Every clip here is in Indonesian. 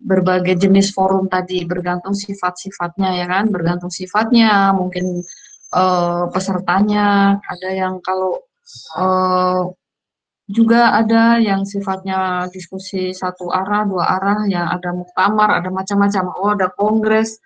berbagai jenis forum tadi, bergantung sifat-sifatnya ya kan, bergantung sifatnya, mungkin pesertanya, ada yang kalau juga ada yang sifatnya diskusi satu arah, dua arah, yang ada muktamar, ada macam-macam, ada kongres,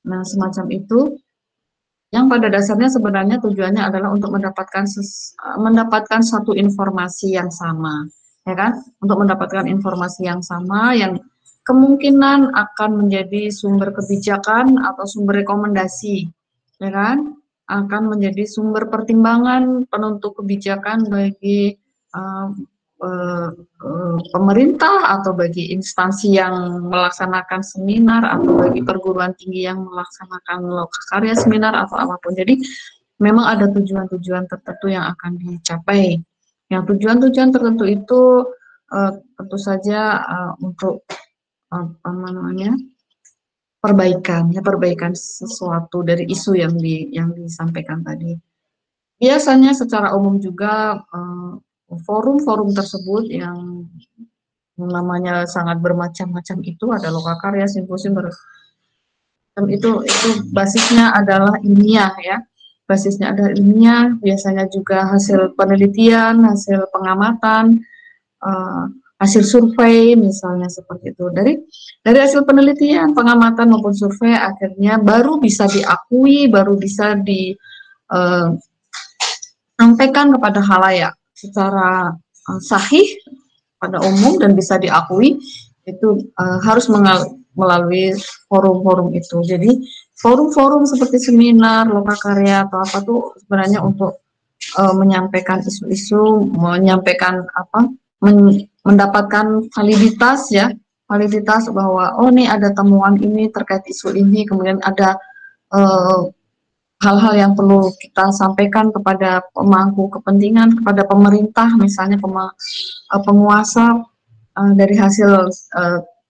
nah semacam itu. Yang pada dasarnya sebenarnya tujuannya adalah untuk mendapatkan satu informasi yang sama, ya kan? Untuk mendapatkan informasi yang sama yang kemungkinan akan menjadi sumber kebijakan atau sumber rekomendasi, ya kan? Akan menjadi sumber pertimbangan penentu kebijakan bagi uh, pemerintah atau bagi instansi yang melaksanakan seminar atau bagi perguruan tinggi yang melaksanakan lokakarya seminar atau apapun. Jadi memang ada tujuan-tujuan tertentu yang akan dicapai. Yang tujuan-tujuan tertentu itu tentu saja untuk apa namanya perbaikan sesuatu dari isu yang disampaikan tadi. Biasanya secara umum juga forum-forum tersebut yang namanya sangat bermacam-macam itu ada lokakarya, simposium, itu basisnya adalah ilmiah ya. Basisnya adalah ilmiah, biasanya juga hasil penelitian, hasil pengamatan, hasil survei misalnya seperti itu. Dari hasil penelitian, pengamatan maupun survei akhirnya baru bisa diakui, baru bisa disampaikan kepada khalayak secara sahih pada umum dan bisa diakui, itu harus melalui forum-forum itu. Jadi forum-forum seperti seminar, lokakarya atau apa tuh sebenarnya untuk menyampaikan isu-isu, menyampaikan apa, mendapatkan validitas ya, validitas bahwa oh nih ada temuan ini terkait isu ini, kemudian ada hal-hal yang perlu kita sampaikan kepada pemangku kepentingan, kepada pemerintah, misalnya penguasa dari hasil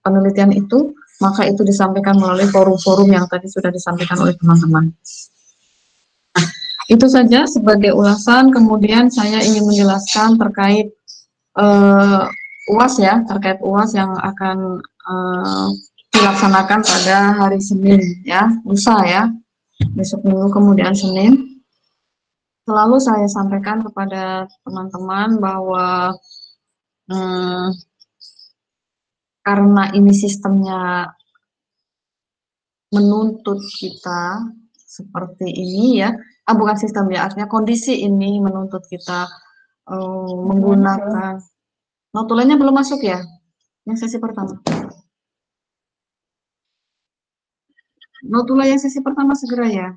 penelitian itu, maka itu disampaikan melalui forum-forum yang tadi sudah disampaikan oleh teman-teman. Nah, itu saja sebagai ulasan. Kemudian saya ingin menjelaskan terkait UAS ya, terkait UAS yang akan dilaksanakan pada hari Senin ya, lusa ya. Besok minggu kemudian Senin, selalu saya sampaikan kepada teman-teman bahwa karena ini sistemnya menuntut kita seperti ini ya, bukan sistem ya, artinya kondisi ini menuntut kita menggunakan, notulenya belum masuk ya, yang sesi pertama. Notula yang sesi pertama segera ya.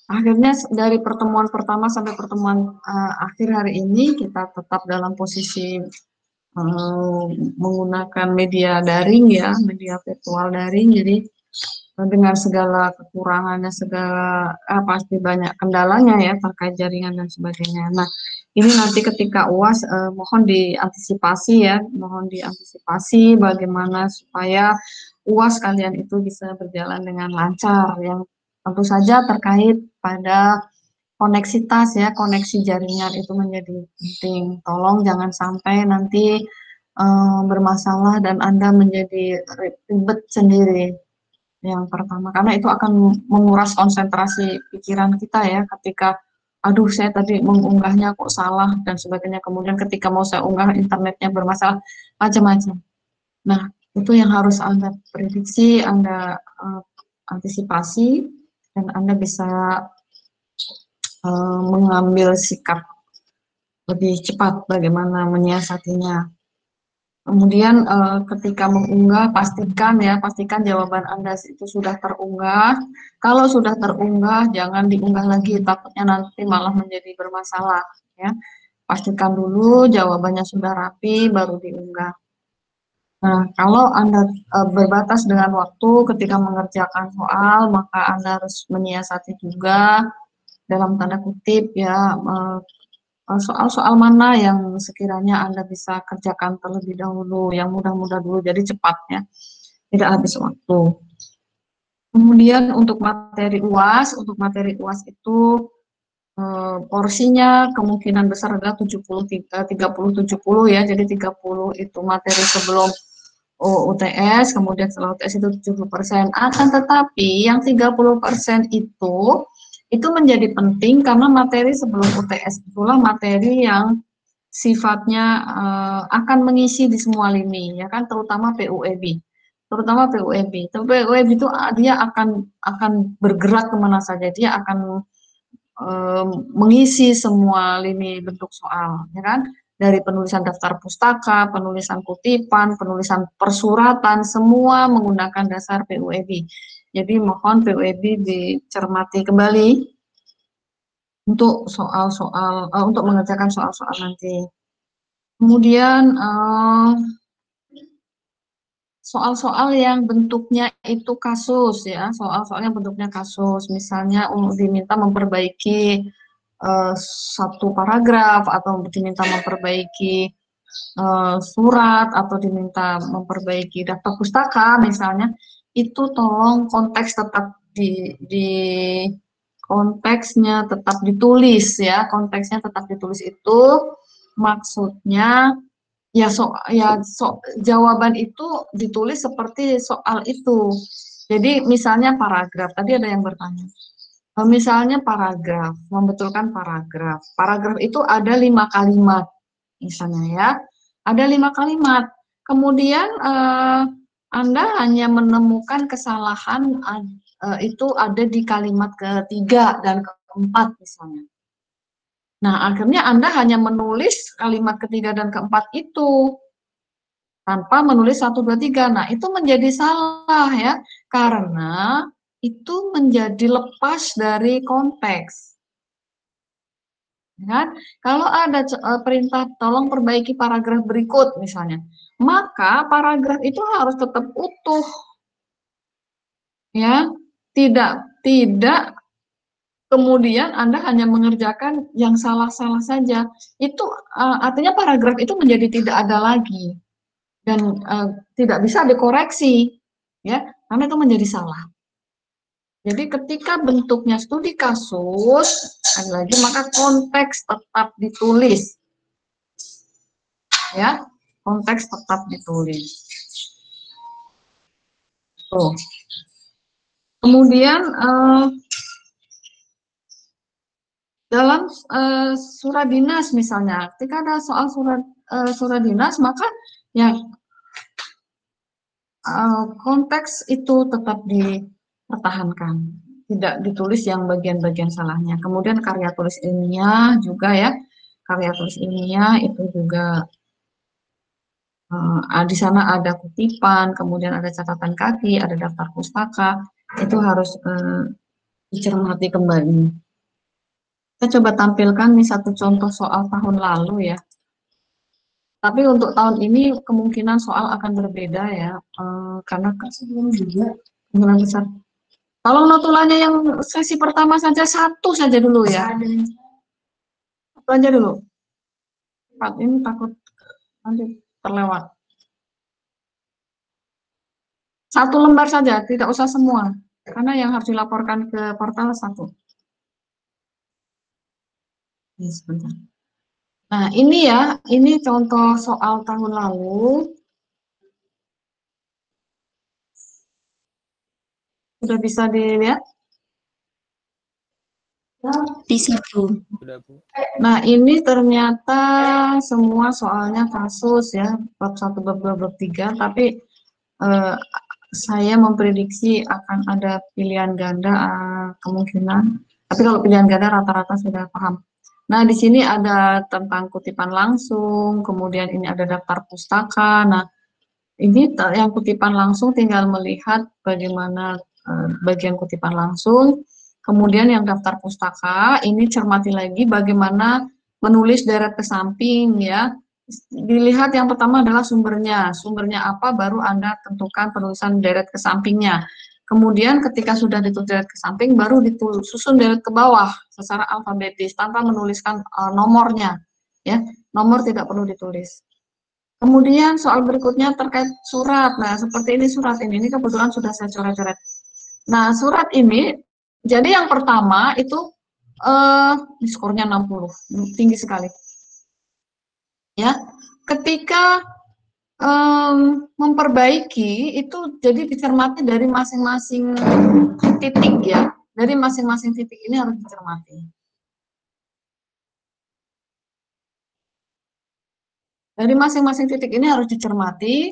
Akhirnya dari pertemuan pertama sampai pertemuan akhir hari ini kita tetap dalam posisi menggunakan media daring ya, media virtual daring. Jadi dengan segala kekurangannya, segala pasti banyak kendalanya ya terkait jaringan dan sebagainya. Nah, ini nanti ketika UAS mohon diantisipasi ya, mohon diantisipasi bagaimana supaya UAS kalian itu bisa berjalan dengan lancar, yang tentu saja terkait pada koneksitas ya, koneksi jaringan itu menjadi penting. Tolong jangan sampai nanti bermasalah dan Anda menjadi ribet sendiri. Yang pertama, karena itu akan menguras konsentrasi pikiran kita ya, ketika aduh saya tadi mengunggahnya kok salah dan sebagainya, kemudian ketika mau saya unggah internetnya bermasalah, macam-macam. Nah, itu yang harus Anda prediksi, Anda antisipasi, dan Anda bisa mengambil sikap lebih cepat bagaimana menyiasatinya. Kemudian ketika mengunggah pastikan jawaban Anda itu sudah terunggah. Kalau sudah terunggah jangan diunggah lagi, takutnya nanti malah menjadi bermasalah ya. Pastikan dulu jawabannya sudah rapi baru diunggah. Nah, kalau Anda berbatas dengan waktu ketika mengerjakan soal, maka Anda harus menyiasati juga dalam tanda kutip ya, soal-soal mana yang sekiranya Anda bisa kerjakan terlebih dahulu, yang mudah-mudah dulu, jadi cepatnya, tidak habis waktu. Kemudian untuk materi UAS itu porsinya kemungkinan besar adalah 30-70 ya. Jadi 30 itu materi sebelum UTS, kemudian setelah UTS itu 70%. Akan tetapi yang 30% itu menjadi penting karena materi sebelum UTS itulah materi yang sifatnya akan mengisi di semua lini, ya kan, terutama PUEB. Terutama PUEB. PUEB itu dia akan bergerak kemana saja, dia akan mengisi semua lini bentuk soal, ya kan? Dari penulisan daftar pustaka, penulisan kutipan, penulisan persuratan, semua menggunakan dasar PUEB. Jadi mohon PUEB dicermati kembali untuk soal-soal, untuk mengerjakan soal-soal nanti. Kemudian soal-soal yang bentuknya itu kasus ya, soal-soal yang bentuknya kasus, misalnya diminta memperbaiki satu paragraf atau diminta memperbaiki surat atau diminta memperbaiki daftar pustaka misalnya, itu tolong konteks tetap di konteksnya tetap ditulis ya, konteksnya tetap ditulis itu maksudnya jawaban itu ditulis seperti soal itu. Jadi misalnya paragraf, tadi ada yang bertanya. Misalnya paragraf, membetulkan paragraf. Paragraf itu ada 5 kalimat, misalnya ya. Ada 5 kalimat. Kemudian Anda hanya menemukan kesalahan itu ada di kalimat ketiga dan keempat misalnya. Nah, akhirnya Anda hanya menulis kalimat ketiga dan keempat itu tanpa menulis 1, 2, 3. Nah, itu menjadi salah ya, karena itu menjadi lepas dari konteks. Kan? Kalau ada perintah tolong perbaiki paragraf berikut misalnya, maka paragraf itu harus tetap utuh. Ya, tidak kemudian Anda hanya mengerjakan yang salah-salah saja. Itu artinya paragraf itu menjadi tidak ada lagi dan tidak bisa dikoreksi, ya, karena itu menjadi salah. Jadi ketika bentuknya studi kasus, lagi maka konteks tetap ditulis, ya, konteks tetap ditulis. Tuh. Kemudian dalam surat dinas misalnya, ketika ada soal surat dinas, maka ya konteks itu tetap dipertahankan, tidak ditulis yang bagian-bagian salahnya. Kemudian karya tulis ilmiah juga ya, karya tulis ilmiah itu juga di sana ada kutipan, kemudian ada catatan kaki, ada daftar pustaka, itu harus dicermati kembali. Kita coba tampilkan nih satu contoh soal tahun lalu ya. Tapi untuk tahun ini kemungkinan soal akan berbeda ya, karena sebelum juga kemungkinan besar. Tolong notulannya yang sesi pertama saja, satu saja dulu ya. Satu aja dulu. Ini takut nanti terlewat. Satu lembar saja, tidak usah semua. Karena yang harus dilaporkan ke portal satu. Ini sebentar. Nah, ini ya, ini contoh soal tahun lalu. Sudah bisa dilihat? Bisa, Bu. Nah, ini ternyata semua soalnya kasus ya, bab 1, bab 2, bab 3, tapi saya memprediksi akan ada pilihan ganda kemungkinan. Tapi kalau pilihan ganda rata-rata sudah paham. Nah, di sini ada tentang kutipan langsung, kemudian ini ada daftar pustaka. Nah, ini yang kutipan langsung tinggal melihat bagaimana bagian kutipan langsung. Kemudian yang daftar pustaka, ini cermati lagi bagaimana menulis deret ke samping ya. Dilihat yang pertama adalah sumbernya. Sumbernya apa, baru Anda tentukan penulisan deret ke sampingnya. Kemudian ketika sudah ditulis deret ke samping, baru disusun deret ke bawah secara alfabetis tanpa menuliskan nomornya. Ya, nomor tidak perlu ditulis. Kemudian soal berikutnya terkait surat. Nah, seperti ini surat ini kebetulan sudah saya coret-coret. Nah, surat ini, jadi yang pertama itu Skornya 60, tinggi sekali. Ya, ketika memperbaiki itu jadi dicermati dari masing-masing titik ya. Dari masing-masing titik ini harus dicermati. Dari masing-masing titik ini harus dicermati.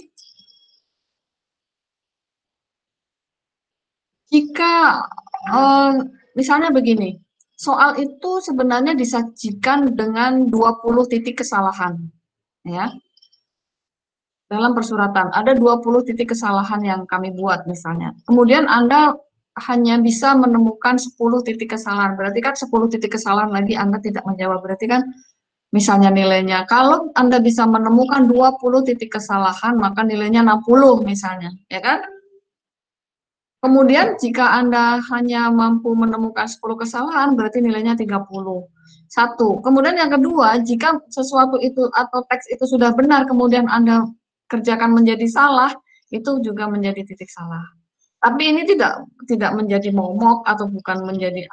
Jika misalnya begini, soal itu sebenarnya disajikan dengan 20 titik kesalahan, ya. Dalam persuratan ada 20 titik kesalahan yang kami buat misalnya. Kemudian Anda hanya bisa menemukan 10 titik kesalahan. Berarti kan 10 titik kesalahan lagi Anda tidak menjawab. Berarti kan misalnya nilainya, kalau Anda bisa menemukan 20 titik kesalahan, maka nilainya 60 misalnya, ya kan? Kemudian jika Anda hanya mampu menemukan 10 kesalahan, berarti nilainya 30. Satu. Kemudian yang kedua, jika sesuatu itu atau teks itu sudah benar, kemudian Anda kerjakan menjadi salah, itu juga menjadi titik salah. Tapi ini tidak menjadi momok atau bukan menjadi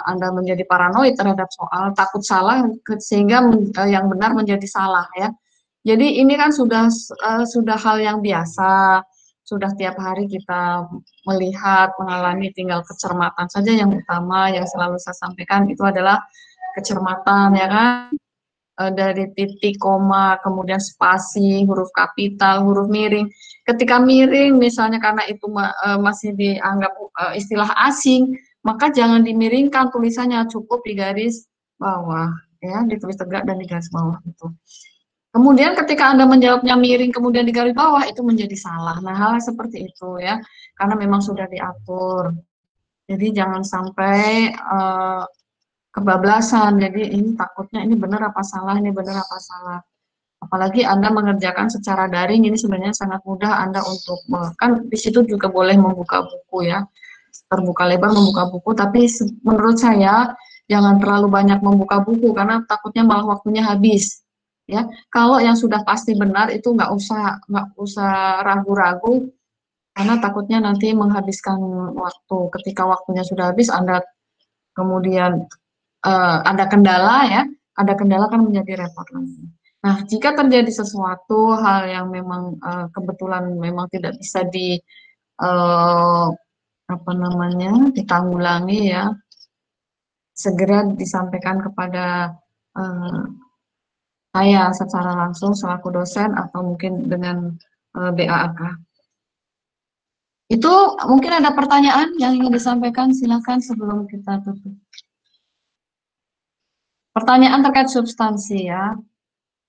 Anda menjadi paranoid terhadap soal, takut salah sehingga yang benar menjadi salah ya. Jadi ini kan sudah hal yang biasa, sudah tiap hari kita melihat, mengalami, tinggal kecermatan saja yang utama yang selalu saya sampaikan itu adalah kecermatan ya kan. Dari titik, koma, kemudian spasi, huruf kapital, huruf miring. Ketika miring misalnya karena itu masih dianggap istilah asing, maka jangan dimiringkan tulisannya, cukup di garis bawah ya, ditulis tegak dan di garis bawah itu. Kemudian ketika Anda menjawabnya miring kemudian di garis bawah itu menjadi salah. Nah, hal seperti itu ya, karena memang sudah diatur. Jadi jangan sampai kebablasan. Jadi ini takutnya ini benar apa salah, ini benar apa salah. Apalagi Anda mengerjakan secara daring, ini sebenarnya sangat mudah Anda untuk, kan di situ juga boleh membuka buku ya, terbuka lebar membuka buku, tapi menurut saya jangan terlalu banyak membuka buku karena takutnya malah waktunya habis. Ya, kalau yang sudah pasti benar itu nggak usah ragu-ragu karena takutnya nanti menghabiskan waktu. Ketika waktunya sudah habis, Anda kemudian ada kendala ya, ada kendala kan menjadi repot lagi. Nah, jika terjadi sesuatu hal yang memang kebetulan memang tidak bisa apa namanya ditanggulangi ya, segera disampaikan kepada uh, saya secara langsung selaku dosen atau mungkin dengan BAAK. Itu mungkin ada pertanyaan yang ingin disampaikan, silakan sebelum kita tutup. Pertanyaan terkait substansi ya,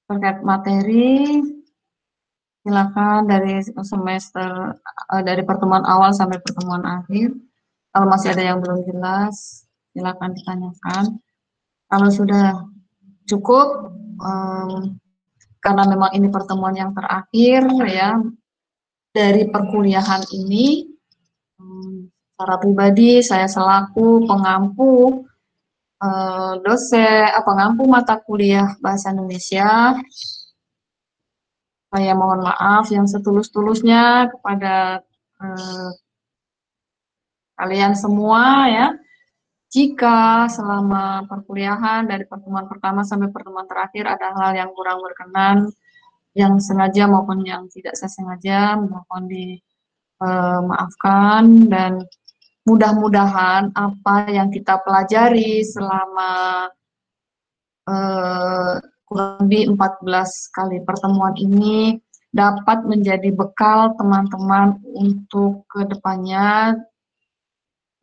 terkait materi, silakan dari semester dari pertemuan awal sampai pertemuan akhir. Kalau masih ada yang belum jelas, silakan ditanyakan. Kalau sudah cukup, karena memang ini pertemuan yang terakhir ya dari perkuliahan ini, secara pribadi saya selaku pengampu dosen, pengampu mata kuliah Bahasa Indonesia, saya mohon maaf yang setulus-tulusnya kepada kalian semua ya. Jika selama perkuliahan dari pertemuan pertama sampai pertemuan terakhir ada hal yang kurang berkenan, yang sengaja maupun yang tidak sengaja, mohon dimaafkan dan mudah-mudahan apa yang kita pelajari selama kurang lebih 14 kali pertemuan ini dapat menjadi bekal teman-teman untuk kedepannya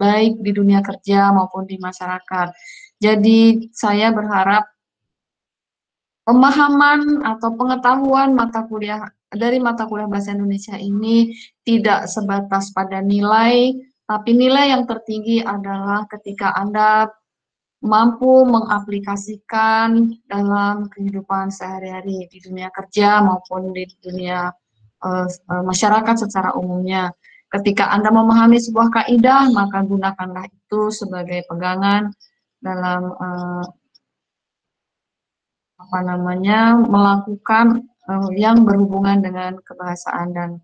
baik di dunia kerja maupun di masyarakat. Jadi saya berharap pemahaman atau pengetahuan mata kuliah dari mata kuliah Bahasa Indonesia ini tidak sebatas pada nilai, tapi nilai yang tertinggi adalah ketika Anda mampu mengaplikasikan dalam kehidupan sehari-hari di dunia kerja maupun di dunia masyarakat secara umumnya. Ketika Anda memahami sebuah kaidah, maka gunakanlah itu sebagai pegangan dalam apa namanya melakukan yang berhubungan dengan kebahasaan dan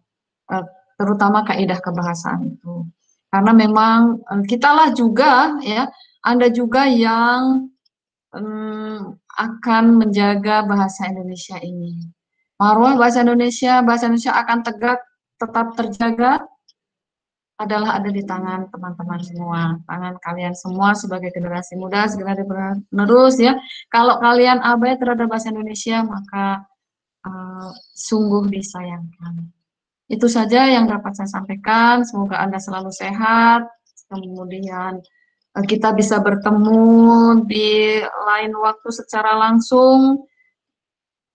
terutama kaidah kebahasaan itu. Karena memang kitalah juga ya Ada juga yang akan menjaga bahasa Indonesia ini. Marwah bahasa Indonesia akan tegak, tetap terjaga, adalah ada di tangan teman-teman semua, tangan kalian semua sebagai generasi muda, generasi penerus ya. Kalau kalian abai terhadap bahasa Indonesia, maka sungguh disayangkan. Itu saja yang dapat saya sampaikan. Semoga Anda selalu sehat. Kemudian kita bisa bertemu di lain waktu secara langsung.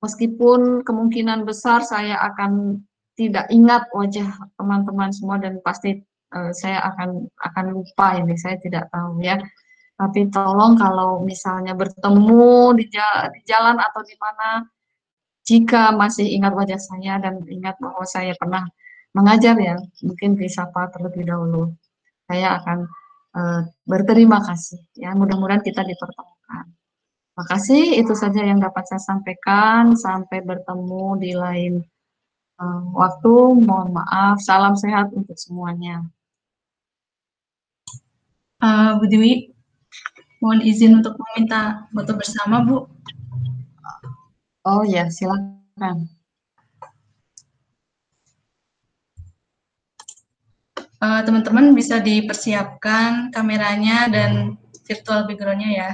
Meskipun kemungkinan besar saya akan tidak ingat wajah teman-teman semua dan pasti saya akan lupa ini, saya tidak tahu ya. Tapi tolong kalau misalnya bertemu di jalan atau di mana, jika masih ingat wajah saya dan ingat bahwa saya pernah mengajar ya, mungkin disapa terlebih dahulu. Saya akan berterima kasih ya. Mudah-mudahan kita dipertemukan. Makasih, itu saja yang dapat saya sampaikan. Sampai bertemu di lain waktu. Mohon maaf. Salam sehat untuk semuanya. Bu Dewi, mohon izin untuk meminta foto bersama, Bu. Oh ya, silakan. Teman-teman bisa dipersiapkan kameranya dan virtual background-nya ya.